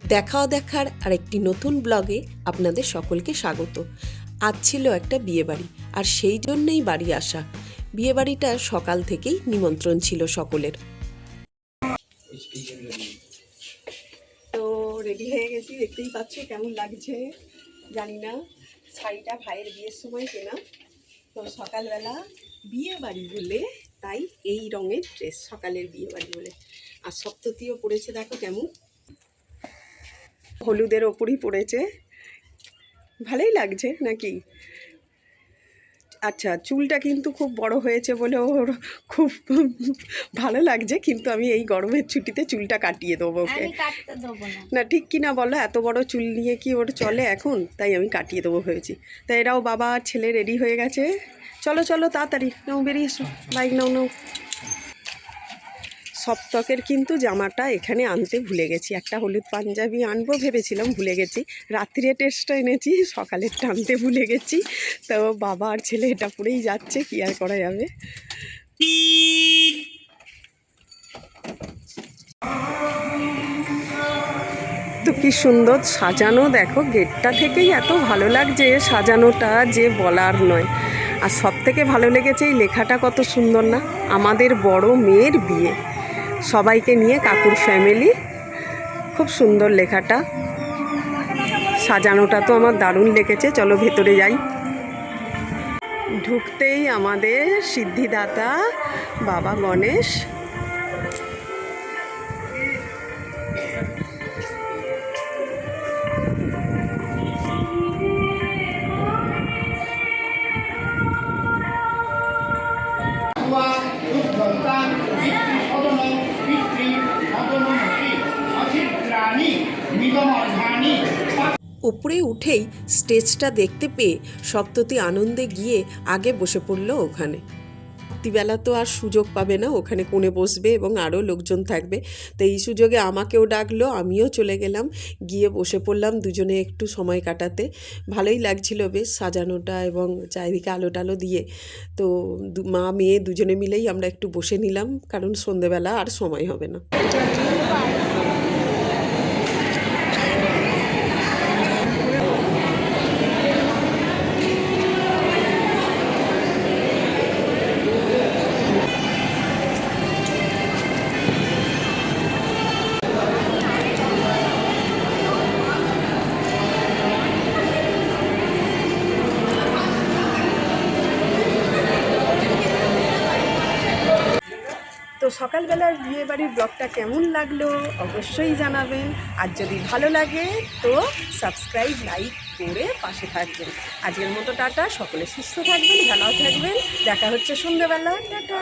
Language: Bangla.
দেখার আরেকটি নতুন ব্লগে আপনাদের সকলকে স্বাগত। আজ ছিল একটা বিয়েবাড়ি, আর সেই জন্যই বাড়ি আসা। বিয়েবাড়িটা সকাল থেকেই নিমন্ত্রণ ছিল সকলের। তো রেডি হয়ে গেছি, দেখতেই পাচ্ছ কেমন লাগছে জানি না। শাড়িটা ভাইয়ের বিয়ের সময় কেনা, তো সকালবেলা বিয়ে বাড়ি বলে তাই এই রঙের ড্রেস, সকালের বিয়ে বাড়ি বলে। আর সপ্ততীও পড়েছে, দেখো কেমন হলুদের ওপরই পড়েছে, ভালোই লাগছে নাকি? আচ্ছা, চুলটা কিন্তু খুব বড় হয়েছে বলে ওর খুব ভালো লাগছে, কিন্তু আমি এই গরমের ছুটিতে চুলটা কাটিয়ে দেবো ওকে। না ঠিক কি না বলো, এত বড় চুল নিয়ে কি ওর চলে এখন? তাই আমি কাটিয়ে দেবো ভেবেছি। তাই এরাও বাবা আর ছেলে রেডি হয়ে গেছে। চলো চলো তাড়াতাড়ি নাও, বেরিয়ে এসো, বাইক নাও নাও। সপ্তকের কিন্তু জামাটা এখানে আনতে ভুলে গেছি, একটা হলুদ পাঞ্জাবি আনবো ভেবেছিলাম, ভুলে গেছি। রাত্রিরে টেস্টটা এনেছি, সকালেরটা আনতে ভুলে গেছি। তো বাবা আর ছেলে এটা পরেই যাচ্ছে, কি আর করা যাবে। তো কি সুন্দর সাজানো, দেখো গেটটা থেকেই এত ভালো লাগছে সাজানোটা, যে বলার নয়। আর সব থেকে ভালো লেগেছে এই লেখাটা, কত সুন্দর না, আমাদের বড় মেয়ের বিয়ে, সবাইকে নিয়ে কাকুর ফ্যামিলি। খুব সুন্দর লেখাটা, সাজানোটা তো আমার দারুণ লেগেছে। চলো ভেতরে যাই। ঢুকতেই আমাদের সিদ্ধিদাতা বাবা গণেশ। উপরে উঠেই স্টেজটা দেখতে পেয়ে সপ্ততী আনন্দে গিয়ে আগে বসে পড়লো ওখানে। রাত্রিবেলা তো আর সুযোগ পাবে না, ওখানে কোণে বসবে এবং আরও লোকজন থাকবে। তো এই সুযোগে আমাকেও ডাকলো, আমিও চলে গেলাম, গিয়ে বসে পড়লাম দুজনে একটু সময় কাটাতে। ভালোই লাগছিল বেশ সাজানোটা এবং চারিদিকে আলো টালো দিয়ে। তো মা মেয়ে দুজনে মিলেই আমরা একটু বসে নিলাম, কারণ সন্ধেবেলা আর সময় হবে না। তো সকালবেলার বিয়েবাড়ির ব্লগটা কেমন লাগলো অবশ্যই জানাবেন। আর যদি ভালো লাগে তো সাবস্ক্রাইব লাইক করে পাশে থাকবেন। আজকের মতো টাটা, সকলে সুস্থ থাকবেন, ভালো থাকবেন, দেখা হচ্ছে সন্ধ্যেবেলা, টাটা।